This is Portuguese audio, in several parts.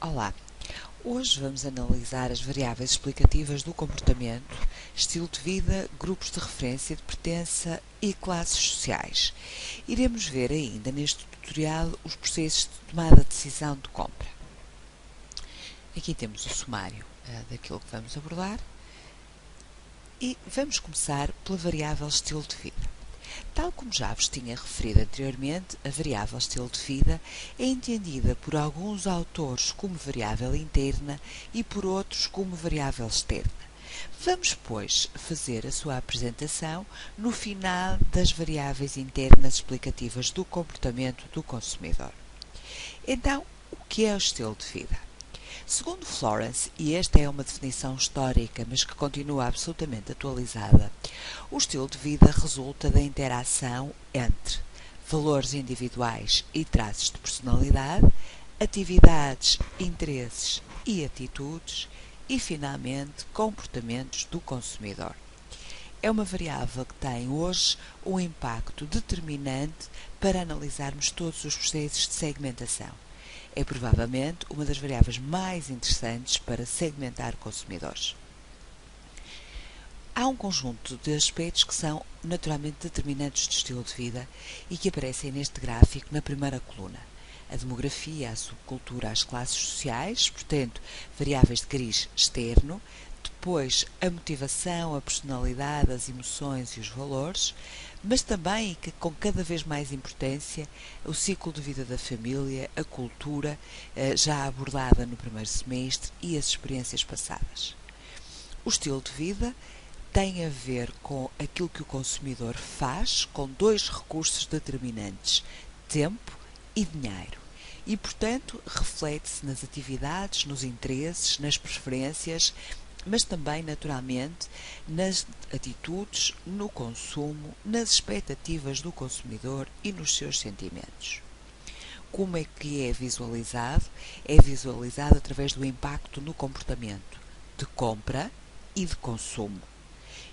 Olá, hoje vamos analisar as variáveis explicativas do comportamento, estilo de vida, grupos de referência de pertença e classes sociais. Iremos ver ainda neste tutorial os processos de tomada de decisão de compra. Aqui temos o sumário daquilo que vamos abordar e vamos começar pela variável estilo de vida. Tal como já vos tinha referido anteriormente, a variável estilo de vida é entendida por alguns autores como variável interna e por outros como variável externa. Vamos, pois, fazer a sua apresentação no final das variáveis internas explicativas do comportamento do consumidor. Então, o que é o estilo de vida? Segundo Florence, e esta é uma definição histórica, mas que continua absolutamente atualizada, o estilo de vida resulta da interação entre valores individuais e traços de personalidade, atividades, interesses e atitudes e, finalmente, comportamentos do consumidor. É uma variável que tem hoje um impacto determinante para analisarmos todos os processos de segmentação. É provavelmente uma das variáveis mais interessantes para segmentar consumidores. Há um conjunto de aspectos que são naturalmente determinantes do estilo de vida e que aparecem neste gráfico na primeira coluna. A demografia, a subcultura, as classes sociais, portanto, variáveis de cariz externo, depois a motivação, a personalidade, as emoções e os valores, mas também, e que com cada vez mais importância, o ciclo de vida da família, a cultura, já abordada no primeiro semestre, e as experiências passadas. O estilo de vida tem a ver com aquilo que o consumidor faz com dois recursos determinantes, tempo e dinheiro. E, portanto, reflete-se nas atividades, nos interesses, nas preferências, mas também, naturalmente, nas atitudes, no consumo, nas expectativas do consumidor e nos seus sentimentos. Como é que é visualizado? É visualizado através do impacto no comportamento de compra e de consumo.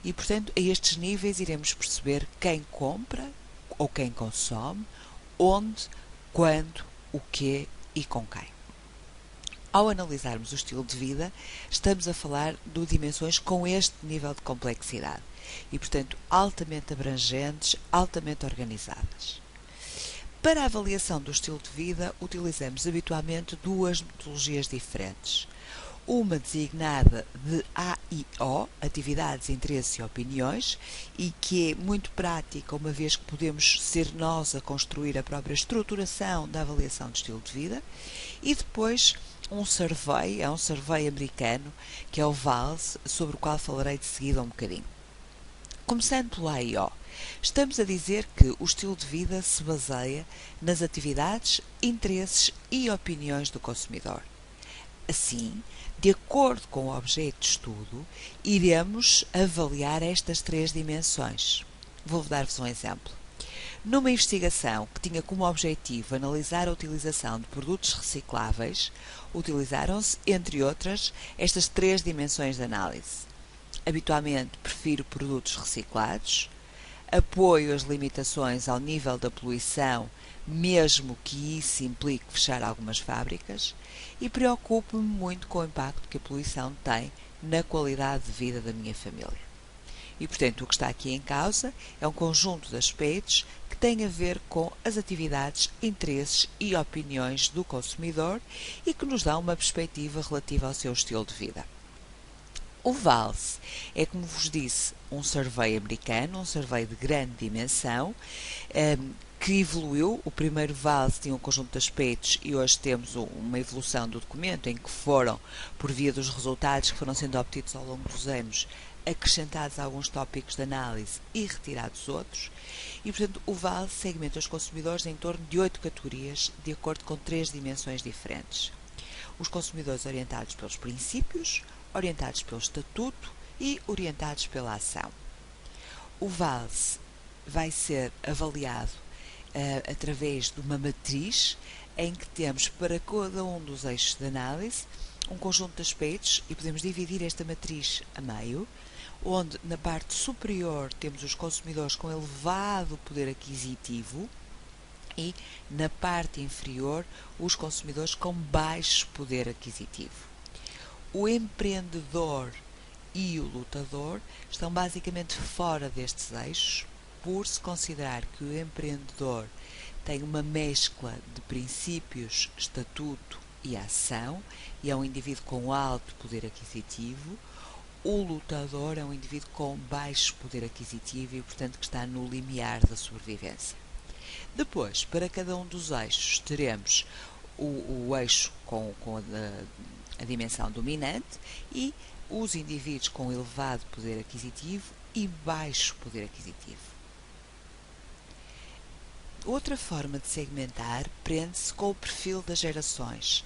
E, portanto, a estes níveis iremos perceber quem compra ou quem consome, onde, quando, o quê e com quem. Ao analisarmos o estilo de vida, estamos a falar de dimensões com este nível de complexidade e, portanto, altamente abrangentes, altamente organizadas. Para a avaliação do estilo de vida, utilizamos habitualmente duas metodologias diferentes. Uma designada de AIO, Atividades, Interesses e Opiniões, e que é muito prática, uma vez que podemos ser nós a construir a própria estruturação da avaliação do estilo de vida, e depois um survey americano, que é o VALS, sobre o qual falarei de seguida um bocadinho. Começando pelo AIO, estamos a dizer que o estilo de vida se baseia nas atividades, interesses e opiniões do consumidor. Assim, de acordo com o objeto de estudo, iremos avaliar estas três dimensões. Vou dar-vos um exemplo. Numa investigação que tinha como objetivo analisar a utilização de produtos recicláveis, utilizaram-se, entre outras, estas três dimensões de análise. Habitualmente prefiro produtos reciclados, apoio as limitações ao nível da poluição, mesmo que isso implique fechar algumas fábricas, e preocupo-me muito com o impacto que a poluição tem na qualidade de vida da minha família. E, portanto, o que está aqui em causa é um conjunto de aspectos que têm a ver com as atividades, interesses e opiniões do consumidor e que nos dão uma perspectiva relativa ao seu estilo de vida. O VALS é, como vos disse, um survey americano, um survey de grande dimensão, que evoluiu. O primeiro VALS tinha um conjunto de aspectos e hoje temos uma evolução do documento em que foram, por via dos resultados que foram sendo obtidos ao longo dos anos, acrescentados alguns tópicos de análise e retirados outros. E, portanto, o VALS segmenta os consumidores em torno de 8 categorias, de acordo com 3 dimensões diferentes. Os consumidores orientados pelos princípios, orientados pelo estatuto e orientados pela ação. O VALS vai ser avaliado através de uma matriz em que temos para cada um dos eixos de análise um conjunto de aspectos e podemos dividir esta matriz a meio, onde na parte superior temos os consumidores com elevado poder aquisitivo e, na parte inferior, os consumidores com baixo poder aquisitivo. O empreendedor e o lutador estão basicamente fora destes eixos, por se considerar que o empreendedor tem uma mescla de princípios, estatuto e ação, e é um indivíduo com alto poder aquisitivo. O lutador é um indivíduo com baixo poder aquisitivo e, portanto, que está no limiar da sobrevivência. Depois, para cada um dos eixos, teremos o eixo com a dimensão dominante e os indivíduos com elevado poder aquisitivo e baixo poder aquisitivo. Outra forma de segmentar prende-se com o perfil das gerações.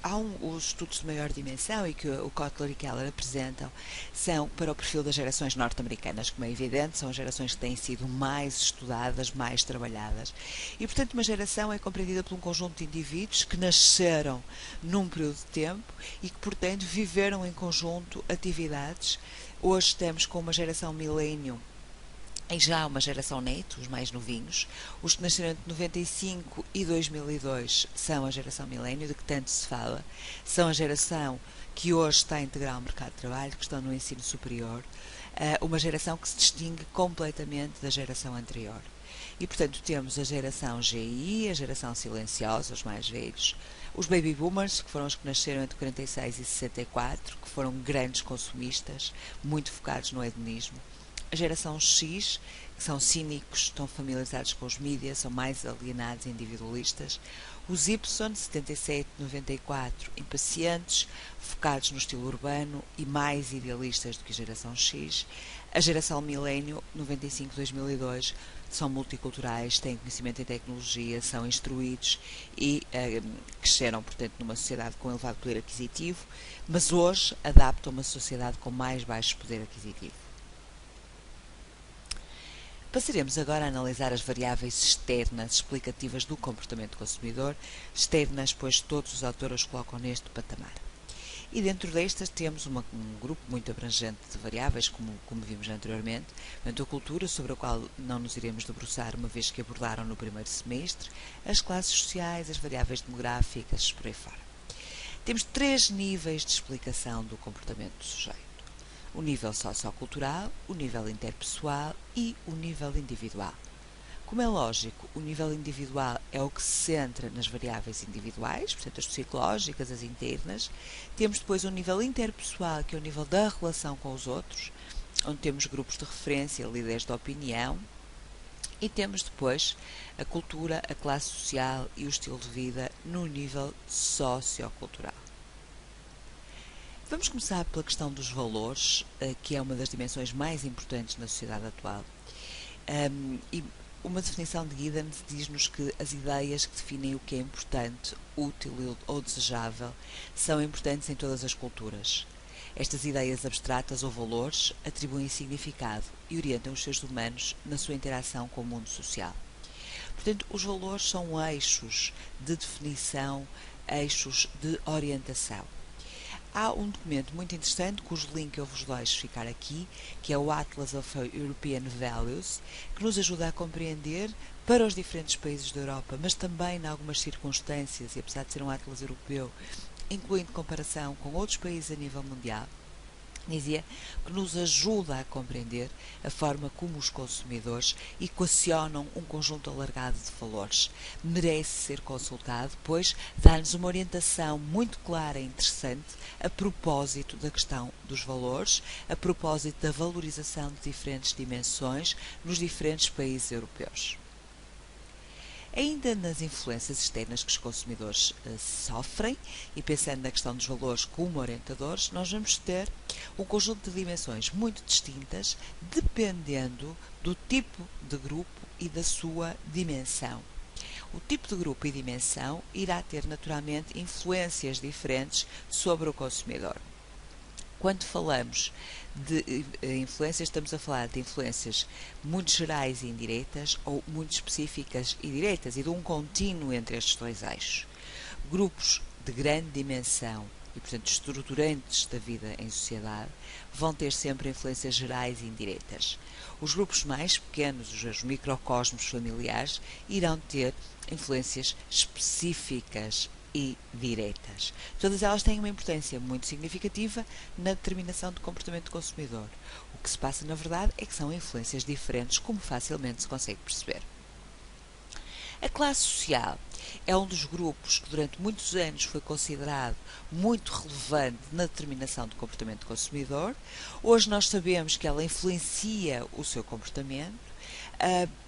Há os estudos de maior dimensão e que o Kotler e Keller apresentam são para o perfil das gerações norte-americanas, como é evidente, são as gerações que têm sido mais estudadas, mais trabalhadas. E, portanto, uma geração é compreendida por um conjunto de indivíduos que nasceram num período de tempo e que, portanto, viveram em conjunto atividades. Hoje estamos com uma geração millennium e já uma geração neto, os mais novinhos. Os que nasceram entre 95 e 2002 são a geração milênio, de que tanto se fala. São a geração que hoje está a integrar o mercado de trabalho, que estão no ensino superior. Uma geração que se distingue completamente da geração anterior. E, portanto, temos a geração GI, a geração silenciosa, os mais velhos. Os baby boomers, que foram os que nasceram entre 46 e 64, que foram grandes consumistas, muito focados no hedonismo. A geração X, que são cínicos, estão familiarizados com os mídias, são mais alienados e individualistas. Os Y, 77, 94, impacientes, focados no estilo urbano e mais idealistas do que a geração X. A geração Milênio, 95, 2002, são multiculturais, têm conhecimento em tecnologia, são instruídos e cresceram, portanto, numa sociedade com elevado poder aquisitivo, mas hoje adaptam uma sociedade com mais baixo poder aquisitivo. Passaremos agora a analisar as variáveis externas explicativas do comportamento do consumidor, externas, pois todos os autores os colocam neste patamar. E dentro destas temos um grupo muito abrangente de variáveis, como vimos anteriormente, a cultura, sobre a qual não nos iremos debruçar, uma vez que abordaram no primeiro semestre, as classes sociais, as variáveis demográficas, por aí fora. Temos 3 níveis de explicação do comportamento do sujeito. O nível sociocultural, o nível interpessoal e o nível individual. Como é lógico, o nível individual é o que se centra nas variáveis individuais, portanto as psicológicas, as internas. Temos depois o nível interpessoal, que é o nível da relação com os outros, onde temos grupos de referência, líderes de opinião. E temos depois a cultura, a classe social e o estilo de vida no nível sociocultural. Vamos começar pela questão dos valores, que é uma das dimensões mais importantes na sociedade atual. E uma definição de Giddens diz-nos que as ideias que definem o que é importante, útil ou desejável são importantes em todas as culturas. Estas ideias abstratas ou valores atribuem significado e orientam os seres humanos na sua interação com o mundo social. Portanto, os valores são eixos de definição, eixos de orientação. Há um documento muito interessante, cujo link eu vos deixo ficar aqui, que é o Atlas of European Values, que nos ajuda a compreender para os diferentes países da Europa, mas também em algumas circunstâncias, e apesar de ser um atlas europeu, incluindo comparação com outros países a nível mundial, dizia que nos ajuda a compreender a forma como os consumidores equacionam um conjunto alargado de valores. Merece ser consultado, pois dá-nos uma orientação muito clara e interessante a propósito da questão dos valores, a propósito da valorização de diferentes dimensões nos diferentes países europeus. Ainda nas influências externas que os consumidores sofrem, e pensando na questão dos valores como orientadores, nós vamos ter um conjunto de dimensões muito distintas, dependendo do tipo de grupo e da sua dimensão. O tipo de grupo e dimensão irá ter naturalmente influências diferentes sobre o consumidor. Quando falamos de influências, estamos a falar de influências muito gerais e indiretas ou muito específicas e diretas, e de um contínuo entre estes dois eixos. Grupos de grande dimensão e, portanto, estruturantes da vida em sociedade, vão ter sempre influências gerais e indiretas. Os grupos mais pequenos, os microcosmos familiares, irão ter influências específicas e diretas. Todas elas têm uma importância muito significativa na determinação do comportamento do consumidor. O que se passa, na verdade, é que são influências diferentes, como facilmente se consegue perceber. A classe social é um dos grupos que durante muitos anos foi considerado muito relevante na determinação do comportamento do consumidor. Hoje nós sabemos que ela influencia o seu comportamento,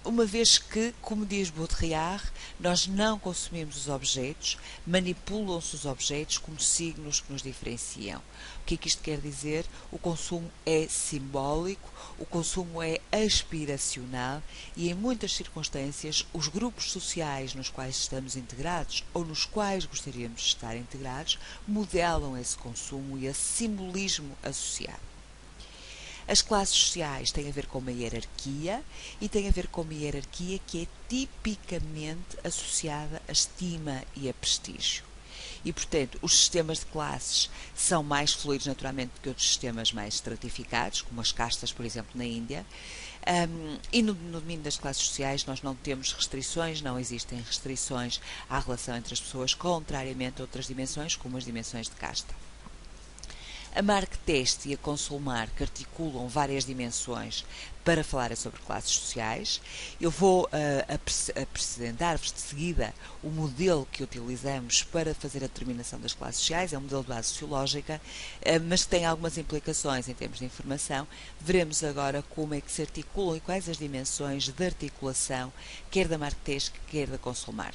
uma vez que, como diz Baudrillard, nós não consumimos os objetos, manipulam-se os objetos como signos que nos diferenciam. O que é que isto quer dizer? O consumo é simbólico, o consumo é aspiracional e, em muitas circunstâncias, os grupos sociais nos quais estamos integrados ou nos quais gostaríamos de estar integrados modelam esse consumo e esse simbolismo associado. As classes sociais têm a ver com uma hierarquia e têm a ver com uma hierarquia que é tipicamente associada à estima e a prestígio. E, portanto, os sistemas de classes são mais fluidos naturalmente do que outros sistemas mais estratificados, como as castas, por exemplo, na Índia. E no domínio das classes sociais nós não temos restrições, não existem restrições à relação entre as pessoas, contrariamente a outras dimensões, como as dimensões de casta. A Mark-Teste e a Consulmark articulam várias dimensões para falar sobre classes sociais. Eu vou apresentar-vos de seguida o modelo que utilizamos para fazer a determinação das classes sociais. É um modelo de base sociológica, mas que tem algumas implicações em termos de informação. Veremos agora como é que se articulam e quais as dimensões de articulação, quer da Mark-Teste, quer da Consulmark.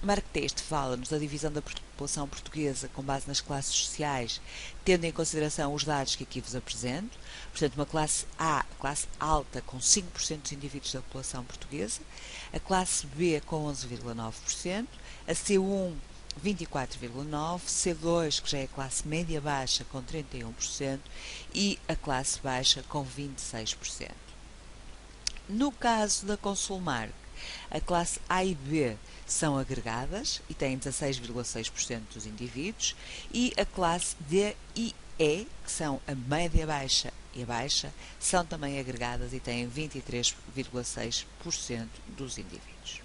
Mark-Teste fala-nos da divisão da população portuguesa com base nas classes sociais, tendo em consideração os dados que aqui vos apresento. Portanto, uma classe A, classe alta, com 5% dos indivíduos da população portuguesa, a classe B com 11,9%, a C1 24,9%, C2, que já é a classe média-baixa, com 31%, e a classe baixa com 26%. No caso da Consulmark, a classe A e B são agregadas e têm 16,6% dos indivíduos, e a classe D e E, que são a média-baixa e a baixa, são também agregadas e têm 23,6% dos indivíduos.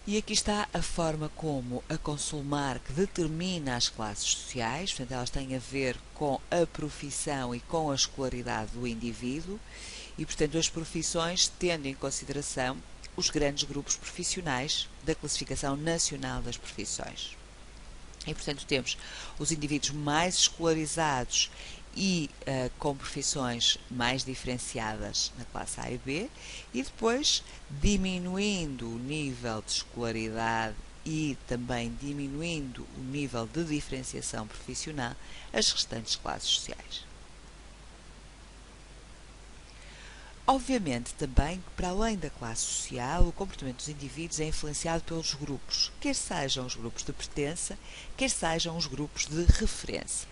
E aqui está a forma como a Consulmark determina as classes sociais, portanto, elas têm a ver com a profissão e com a escolaridade do indivíduo, e, portanto, as profissões tendo em consideração os grandes grupos profissionais da classificação nacional das profissões. E, portanto, temos os indivíduos mais escolarizados e com profissões mais diferenciadas na classe A e B, e depois, diminuindo o nível de escolaridade e também diminuindo o nível de diferenciação profissional, as restantes classes sociais. Obviamente também que, para além da classe social, o comportamento dos indivíduos é influenciado pelos grupos, quer sejam os grupos de pertença, quer sejam os grupos de referência.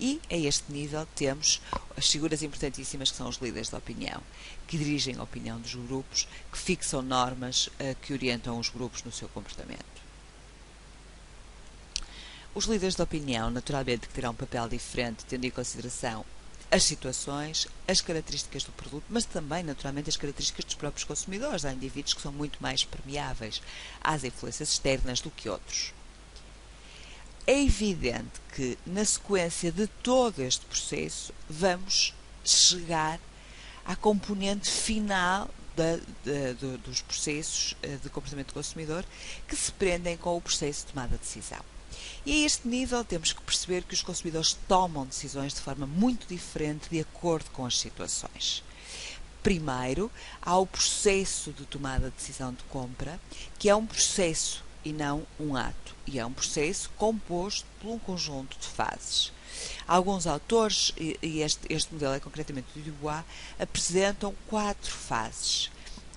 E, a este nível, temos as figuras importantíssimas que são os líderes de opinião, que dirigem a opinião dos grupos, que fixam normas que orientam os grupos no seu comportamento. Os líderes de opinião, naturalmente, que terão um papel diferente, tendo em consideração as situações, as características do produto, mas também, naturalmente, as características dos próprios consumidores. Há indivíduos que são muito mais permeáveis às influências externas do que outros. É evidente que, na sequência de todo este processo, vamos chegar à componente final dos processos de comportamento do consumidor, que se prendem com o processo de tomada de decisão. E a este nível temos que perceber que os consumidores tomam decisões de forma muito diferente de acordo com as situações. Primeiro, há o processo de tomada de decisão de compra, que é um processo e não um ato, e é um processo composto por um conjunto de fases. Alguns autores, e este modelo é concretamente do Dubois, apresentam 4 fases.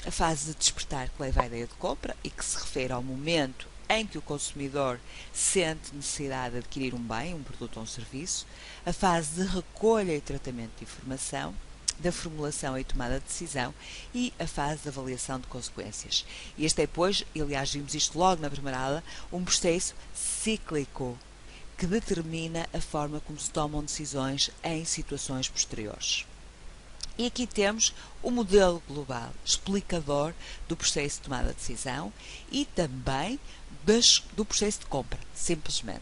A fase de despertar, que leva à ideia de compra e que se refere ao momento em que o consumidor sente necessidade de adquirir um bem, um produto ou um serviço. A fase de recolha e tratamento de informação. da formulação e tomada de decisão e a fase de avaliação de consequências. Este é, pois, aliás vimos isto logo na primeira aula, um processo cíclico que determina a forma como se tomam decisões em situações posteriores. E aqui temos o modelo global explicador do processo de tomada de decisão e também do processo de compra, simplesmente.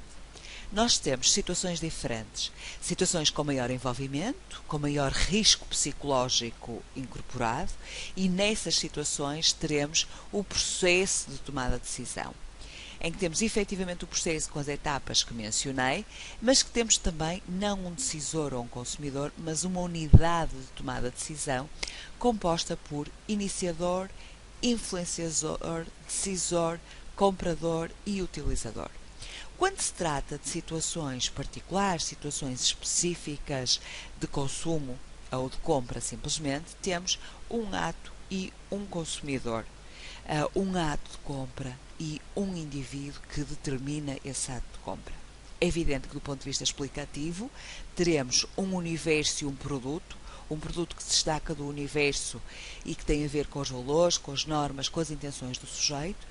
Nós temos situações diferentes, situações com maior envolvimento, com maior risco psicológico incorporado, e nessas situações teremos o processo de tomada de decisão, em que temos efetivamente o processo com as etapas que mencionei, mas que temos também não um decisor ou um consumidor, mas uma unidade de tomada de decisão composta por iniciador, influenciador, decisor, comprador e utilizador. Quando se trata de situações particulares, situações específicas de consumo ou de compra simplesmente, temos um ato e um consumidor, um ato de compra e um indivíduo que determina esse ato de compra. É evidente que do ponto de vista explicativo teremos um universo e um produto que se destaca do universo e que tem a ver com os valores, com as normas, com as intenções do sujeito,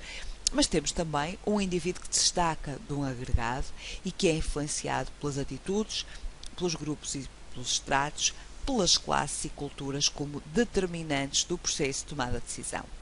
mas temos também um indivíduo que se destaca de um agregado e que é influenciado pelas atitudes, pelos grupos e pelos estratos, pelas classes e culturas como determinantes do processo de tomada de decisão.